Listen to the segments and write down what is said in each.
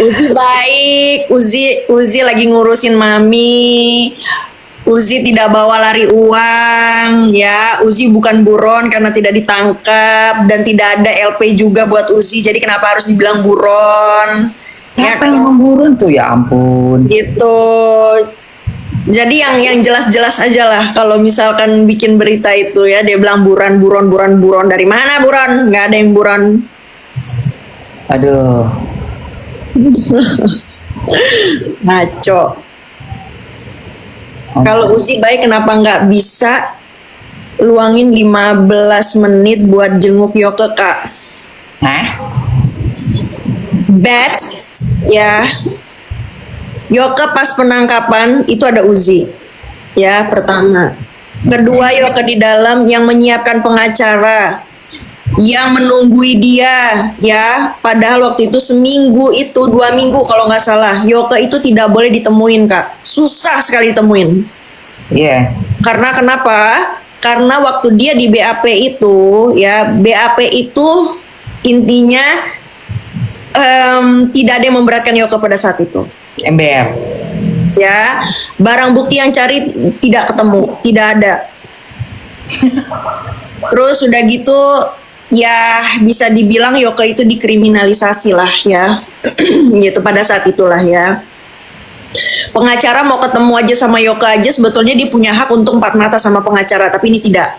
Uzi baik, Uzi lagi ngurusin mami. Uzi tidak bawa lari uang, ya. Uzi bukan buron karena tidak ditangkap dan tidak ada LP juga buat Uzi. Jadi kenapa harus dibilang buron? Ya, Siapa yang memburun tuh, ya ampun. gitu. Jadi yang jelas-jelas aja lah. Kalau misalkan bikin berita itu ya, dia bilang buron, buron, buron, buron. Dari mana buron? Nggak ada yang buron. Aduh. Ngaco. Kalau Uzi baik kenapa nggak bisa luangin 15 menit buat jenguk Yoke, Kak? Hah? Bet ya. Yoke pas penangkapan itu ada Uzi. Ya, pertama. Kedua, Yoke di dalam yang menyiapkan pengacara yang menunggui dia, ya. Padahal waktu itu seminggu itu 2 minggu kalau nggak salah. Yoke itu tidak boleh ditemuin, Kak. Susah sekali ditemuin. Iya. Karena kenapa? Karena waktu dia di BAP itu, ya, BAP itu intinya tidak ada yang memberatkan Yoke pada saat itu. Ember. Ya, barang bukti yang cari tidak ketemu, tidak ada. Terus udah gitu, ya bisa dibilang Yoke itu dikriminalisasi lah ya, gitu pada saat itulah ya. Pengacara mau ketemu aja sama Yoke aja, sebetulnya dia punya hak untuk 4 mata sama pengacara, tapi ini tidak.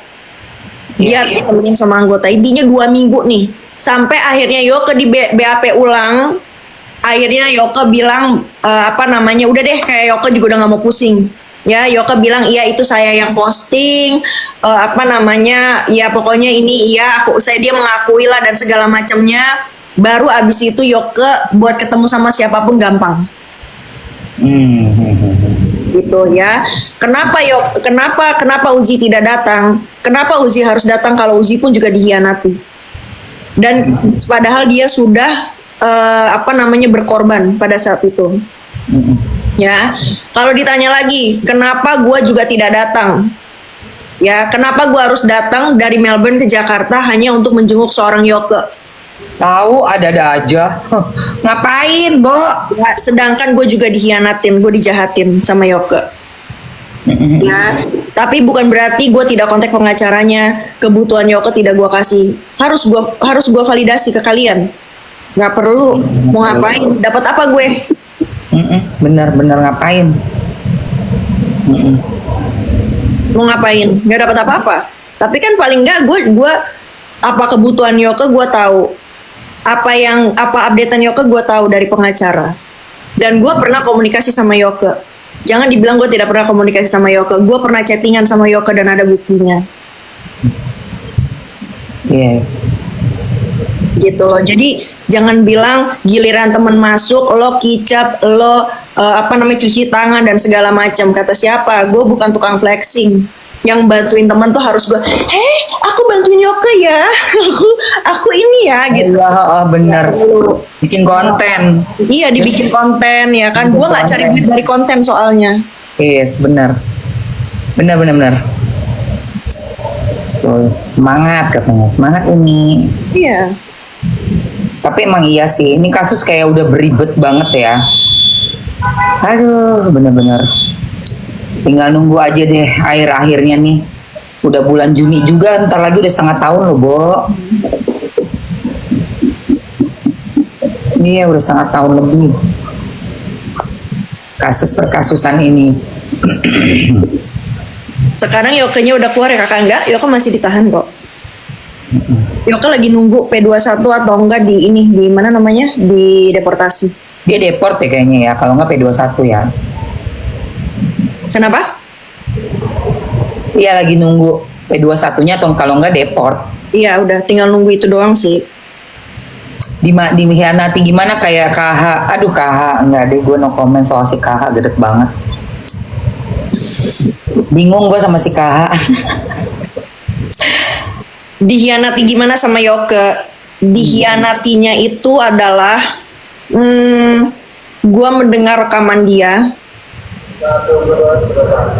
Dia harus ditemenin sama anggota. Intinya 2 minggu nih, sampai akhirnya Yoke di BAP ulang. Akhirnya Yoke bilang udah deh, kayak Yoke juga udah nggak mau pusing. Ya, Yoke bilang iya itu saya yang posting, ya pokoknya ini iya dia mengakui lah dan segala macamnya. Baru abis itu Yoke buat ketemu sama siapapun gampang. Gitu ya. Kenapa Uzi tidak datang? Kenapa Uzi harus datang kalau Uzi pun juga dihianati? Dan padahal dia sudah berkorban pada saat itu. Ya, kalau ditanya lagi, kenapa gue juga tidak datang? Ya, kenapa gue harus datang dari Melbourne ke Jakarta hanya untuk menjenguk seorang Yoke? Tahu ada-ada aja. Ngapain, Bo? Ya, sedangkan gue juga dihianatin, gue dijahatin sama Yoke. Ya, tapi bukan berarti gue tidak kontak pengacaranya. Kebutuhan Yoke tidak gue kasih. Harus gue validasi ke kalian. Nggak perlu. Mau ngapain? Dapat apa gue? Bener-bener ngapain? Mau ngapain? Nggak dapat apa-apa. Tapi kan paling nggak gue apa kebutuhan Yoke gue tahu. Apa updatean Yoke gue tahu dari pengacara. Dan gue pernah komunikasi sama Yoke. Jangan dibilang gue tidak pernah komunikasi sama Yoke. Gue pernah chattingan sama Yoke dan ada buktinya. Iya. Gitu loh. Jadi jangan bilang giliran temen masuk lo kicap, lo cuci tangan dan segala macam. Kata siapa? Gue bukan tukang flexing. Yang bantuin temen tuh harus gue, aku bantuin Yoke ya, aku ini ya gitu. Iya, bener. Ya, bikin konten. Iya, dibikin konten ya kan. Gue nggak cari duit dari konten soalnya. Yes, bener. Bener. Tuh, semangat katanya, semangat Umi. Iya. Tapi emang iya sih, ini kasus kayak udah beribet banget ya. Aduh, bener-bener. Tinggal nunggu aja deh akhir-akhirnya nih. Udah bulan Juni juga, ntar lagi udah setengah tahun loh, Bo. Iya, udah setengah tahun lebih. Kasus perkasusan ini. Sekarang Yoke-nya udah keluar ya kakak? Enggak, Yoke masih ditahan kok. Yoke lagi nunggu P21 atau enggak di mana namanya? Di deportasi. Dia deport ya kayaknya ya, kalau enggak P21 ya. Kenapa? Iya lagi nunggu P21-nya atau kalau enggak deport. Iya udah tinggal nunggu itu doang sih. Dimihianati gimana kayak KH. Aduh KH, enggak deh, gue no comment soal si KH, gede banget. Bingung gue sama si KH. Dihianati gimana sama Yoke? Dihianatinya itu adalah gue mendengar rekaman dia,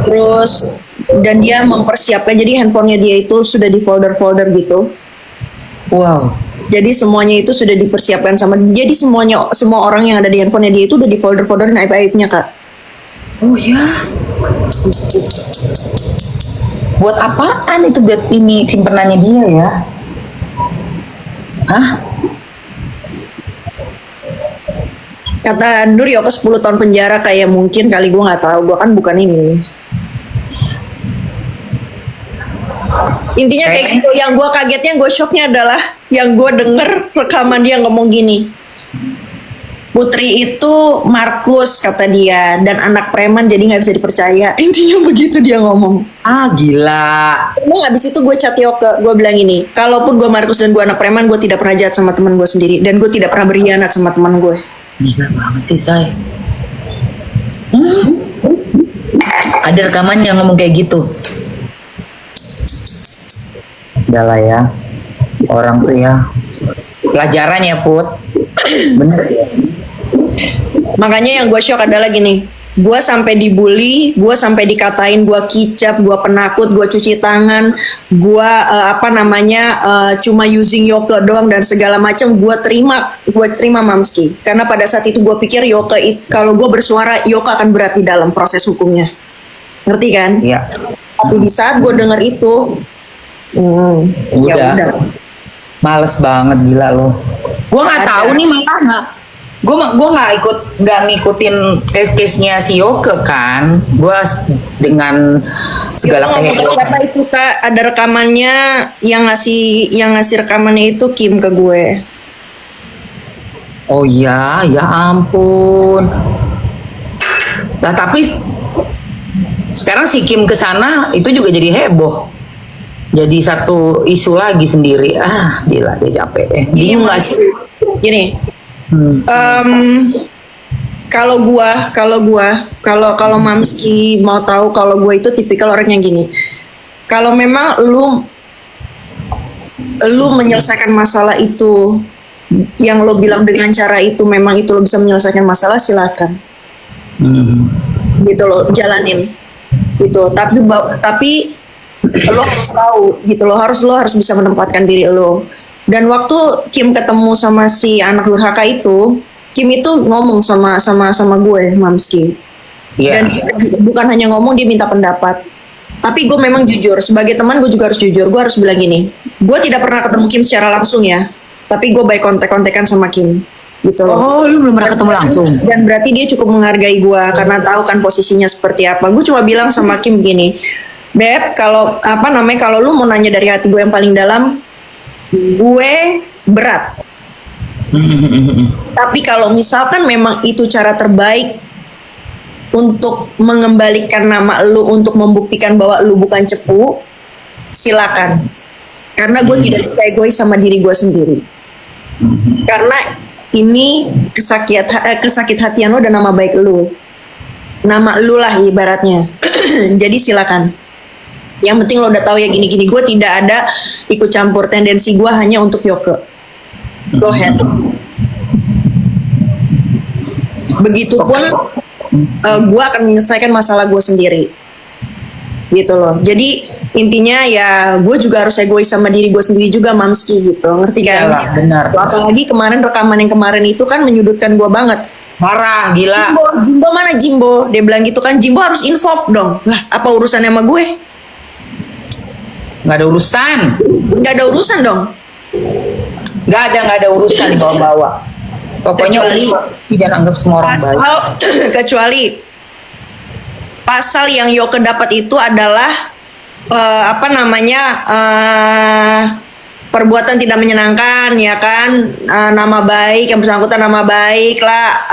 terus dan dia mempersiapkan, jadi handphonenya dia itu sudah di folder-folder gitu. Wow. Jadi semuanya itu sudah dipersiapkan sama. Jadi semua orang yang ada di handphonenya dia itu udah di folder-folderin aib-aibnya kak. Oh ya. Buat apaan itu buat ini simpenannya dia ya? Hah? Kata Nur Yoka 10 tahun penjara kayak mungkin kali gue nggak tahu. Gue kan bukan ini. Intinya kayak gitu. Yang gue kagetnya, gue shocknya adalah yang gue denger rekaman dia ngomong gini. Putri itu Markus kata dia dan anak preman jadi nggak bisa dipercaya. Intinya begitu dia ngomong. Ah gila. Emang abis itu gue chat Yoke, gue bilang ini, kalaupun gue Markus dan gue anak preman, gue tidak pernah jahat sama teman gue sendiri dan gue tidak pernah berkhianat sama teman gue. Gila banget sih say. Ada rekaman yang ngomong kayak gitu. Udah lah ya. Orang tuh ya. Pelajaran ya Put. Bener ya. Makanya yang gue shock adalah gini, gue sampai dibully, gue sampai dikatain gue kicap, gue penakut, gue cuci tangan, gue cuma using Yoke doang dan segala macam gue terima Mamski. Karena pada saat itu gue pikir kalau gue bersuara Yoke akan berat di dalam proses hukumnya, ngerti kan? Iya. Tapi di saat gue dengar itu, ya udah. Males banget gila lo. Gue nggak tahu nih malah nggak. Gue nggak ngikutin case-nya si Yoke kan. Gue dengan segala kehebohan. Apa itu kak? Ada rekamannya yang ngasih rekamannya itu Kim ke gue. Oh iya, ya ampun. Nah tapi sekarang si Kim kesana itu juga jadi heboh. Jadi satu isu lagi sendiri. Ah, gila dia capek deh. Bingung nggak sih? Gini. Kalau Mamski mau tahu kalau gue itu tipikal orang yang gini. Kalau memang lu menyelesaikan masalah itu yang lo bilang dengan cara itu memang itu lo bisa menyelesaikan masalah, silakan. Gitu lo jalanin. Gitu. Tapi lo harus tahu gitu, lo harus bisa menempatkan diri lo. Dan waktu Kim ketemu sama si anak durhaka itu, Kim itu ngomong sama gue, Mamski. Yeah. Dan bukan hanya ngomong, dia minta pendapat. Tapi gue memang jujur, sebagai teman gue juga harus jujur. Gue harus bilang gini, gue tidak pernah ketemu Kim secara langsung ya, tapi gue baik kontak-kontakan sama Kim. Gitu loh. Oh, lu belum pernah ketemu langsung? Dan berarti dia cukup menghargai gue karena tahu kan posisinya seperti apa. Gue cuma bilang sama Kim gini, Beb, kalau lu mau nanya dari hati gue yang paling dalam, gue berat. Tapi kalau misalkan memang itu cara terbaik untuk mengembalikan nama lu, untuk membuktikan bahwa lu bukan cepu, silakan. Karena gue tidak bisa egois sama diri gue sendiri. Karena ini kesakit hatian lo dan nama baik lu. Nama lu lah ibaratnya. Jadi silakan. Yang penting lo udah tahu ya gini-gini, gue tidak ada ikut campur, tendensi gue hanya untuk Yoke. Go ahead. Begitupun gue akan menyelesaikan masalah gue sendiri. Gitu loh. Jadi intinya ya gue juga harus egois sama diri gue sendiri juga, Mamski gitu. Ngerti kan? Iyalah, benar. Apalagi kemarin rekaman yang kemarin itu kan menyudutkan gue banget. Parah, gila. Jimbo mana Jimbo? Dia bilang gitu kan, Jimbo harus involve dong. Lah, apa urusannya sama gue? Nggak ada urusan. Nggak ada urusan dong. Nggak ada urusan di bawah-bawah. Pokoknya tidak anggap semua orang baik. Kecuali pasal yang Yoke dapat itu adalah perbuatan tidak menyenangkan, ya kan, nama baik yang bersangkutan, nama baik lah,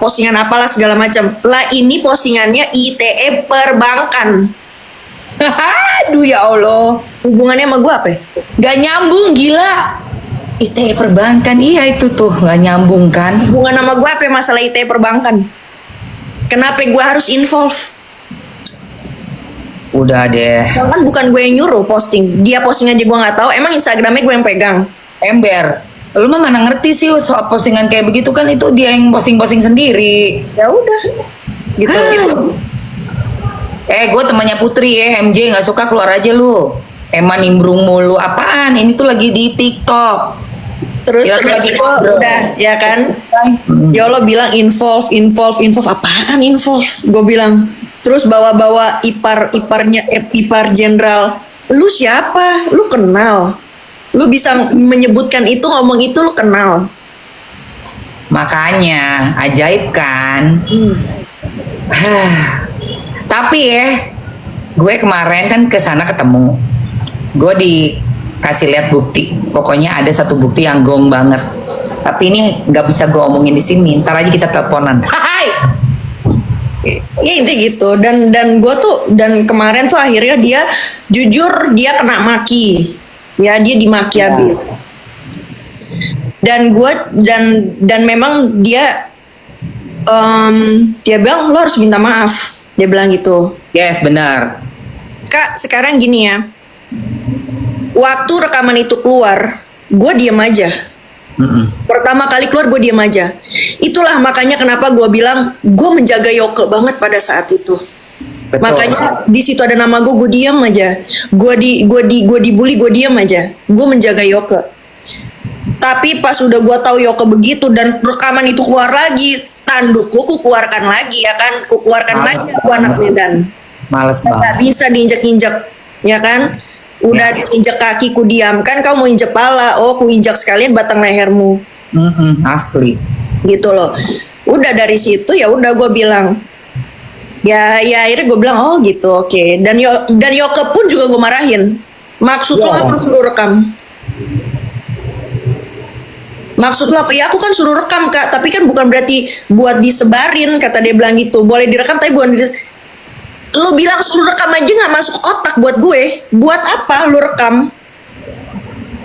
postingan apalah segala macam. Lah ini postingannya ITE perbankan. Aduh ya Allah. Hubungannya sama gue apa ya? Gak nyambung, gila. ITE perbankan, iya itu tuh gak nyambung kan. Hubungan sama gue apa ya masalah ITE perbankan? Kenapa gue harus involve? Udah deh. Kan bukan gue yang nyuruh posting. Dia posting aja gue gak tahu. Emang Instagramnya gue yang pegang. Ember, lu mah mana ngerti sih soal postingan kayak begitu kan, itu dia yang posting-posting sendiri. Ya udah. Gitu. Gue temannya Putri ya, MJ, nggak suka keluar aja lu. Emang nimbrung mulu apaan? Ini tuh lagi di TikTok. Terus Ya, lagi gue ngobrol. udah ya kan. Ya Allah bilang involve apaan involve? Gue bilang terus bawa-bawa ipar jenderal. Lu siapa? Lu kenal? Lu bisa menyebutkan itu ngomong itu lu kenal? Makanya ajaib kan. Tapi gue kemarin kan ke sana ketemu. Gue dikasih lihat bukti. Pokoknya ada satu bukti yang gong banget. Tapi ini nggak bisa gue omongin di sini. Ntar aja kita teleponan. Hai. Ya intinya gitu. Dan gue tuh kemarin tuh akhirnya dia jujur dia kena maki. Ya dia dimaki habis. Dan gue dan memang dia dia bilang lo harus minta maaf. Dia bilang gitu. Yes, benar. Kak, sekarang gini ya. Waktu rekaman itu keluar, gue diem aja. Pertama kali keluar gue diem aja. Itulah makanya kenapa gue bilang gue menjaga Yoke banget pada saat itu. Betul. Makanya di situ ada nama gue diem aja. Gue dibully, gue diem aja. Gue menjaga Yoke. Tapi pas udah gue tahu Yoke begitu dan rekaman itu keluar lagi, tandukku ku keluarkan lagi ya kan, ku keluarkan lagi aku anak Medan. Males Nggak banget. bisa diinjek-injek, ya kan? Udah diinjek kaki ku diamkan, kau mau injek pala, oh ku injak sekalian batang lehermu, Asli. gitu loh. Udah dari situ ya udah gue bilang, ya akhirnya gue bilang oh gitu oke. Dan Yoke pun juga gue marahin. Maksud lo Ya. apa suruh rekam? Maksud lo apa? Ya aku kan suruh rekam kak, tapi kan bukan berarti buat disebarin, kata dia bilang gitu. Boleh direkam tapi bukan lo bilang suruh rekam aja nggak masuk otak buat gue. Buat apa lo rekam?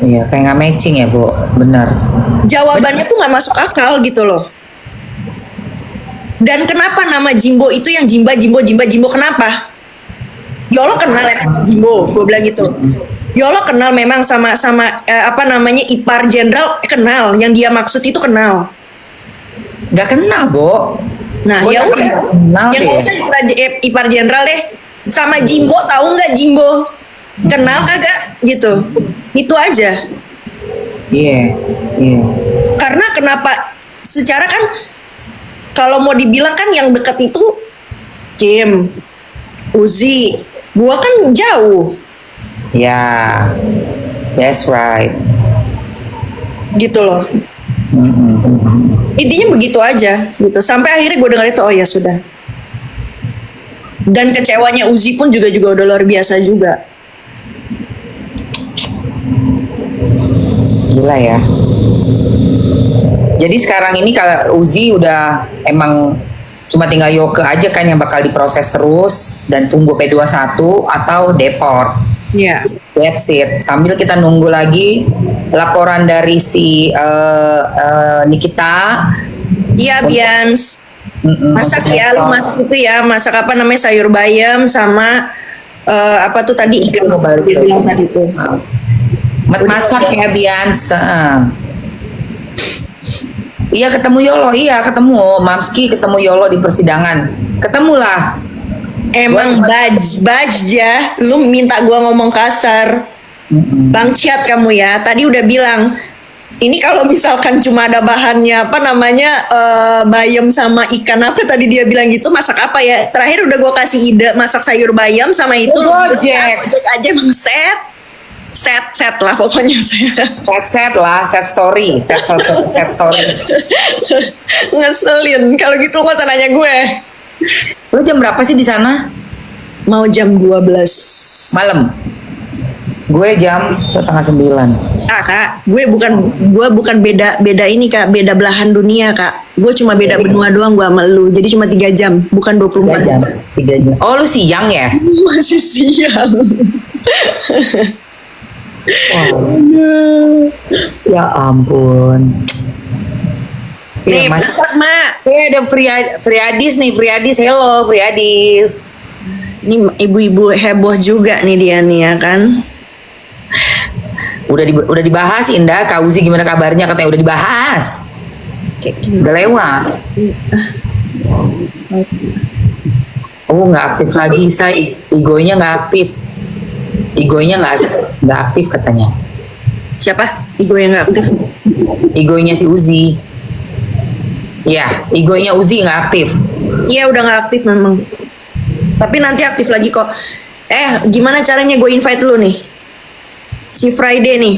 Iya, kayak nggak matching ya, Bu. Benar. Jawabannya tuh nggak masuk akal gitu loh. Dan kenapa nama Jimbo itu yang Jimbo kenapa? Yolo kenal ya Jimbo, gue bilang gitu. Yolo kenal memang sama apa namanya ipar jenderal kenal, yang dia maksud itu kenal. Nggak kenal, Bu. Nah Gua ya nggak udah, kenal yang deh. nggak usah ipar jenderal deh. Sama Jimbo tahu nggak Jimbo? Kenal kagak gitu? Itu aja. Iya. Karena kenapa? Secara kan kalau mau dibilang kan yang deket itu Kim, Uzi, gua kan jauh Ya, that's right. gitu loh. Intinya begitu aja gitu. Sampai akhirnya gue dengar itu oh ya sudah. Dan kecewanya Uzi pun juga udah luar biasa juga. Gila ya. Jadi sekarang ini kalau Uzi udah emang cuma tinggal Yoke aja kan yang bakal diproses terus dan tunggu P21 atau deport. Iya. That's it. Sambil kita nunggu lagi laporan dari si Nikita. Iya Bians. Masak untuk ya lu deport. masak itu ya, masak apa namanya sayur bayam sama apa tuh tadi ikan Itu balik dia lagi. bilang tadi tuh. Masak ya Bians. Iya ketemu Yolo, iya ketemu Mamski, ketemu Yolo di persidangan. Ketemulah. Emang baj ya, lu minta gua ngomong kasar. Bang Ciat kamu ya, tadi udah bilang ini kalau misalkan cuma ada bahannya apa namanya bayam sama ikan apa tadi dia bilang gitu masak apa ya? Terakhir udah gua kasih ide masak sayur bayam sama itu. Gojek. Gojek aja emang set lah pokoknya saya. Set story. Ngeselin kalau gitu nggak usah nanya gue. Lu jam berapa sih di sana? Mau jam 12. Malam. Gue jam 8:30. Kak, gue bukan beda ini kak, beda belahan dunia kak. Gue cuma beda benua doang gue sama lu. Jadi cuma 3 jam, bukan 3 24 jam. 3 jam. Oh, lu siang ya? Masih siang. Ya ampun. Nih, Iya, Mas. masak mak. Ada Friadis nih, hello Friadis. Ini ibu-ibu heboh juga nih dia nih ya kan. Udah dibahas Indah, Kak Uzi gimana kabarnya katanya udah dibahas. Kayak gini. Udah lewat. Oh nggak aktif lagi, saya egonya nggak aktif. Igonya nggak aktif katanya. Siapa? Igo yang nggak aktif. Igonya si Uzi. Ya, igonya Uzi nggak aktif. Iya udah nggak aktif memang. Tapi nanti aktif lagi kok. Gimana caranya gue invite lu nih? Si Friday nih.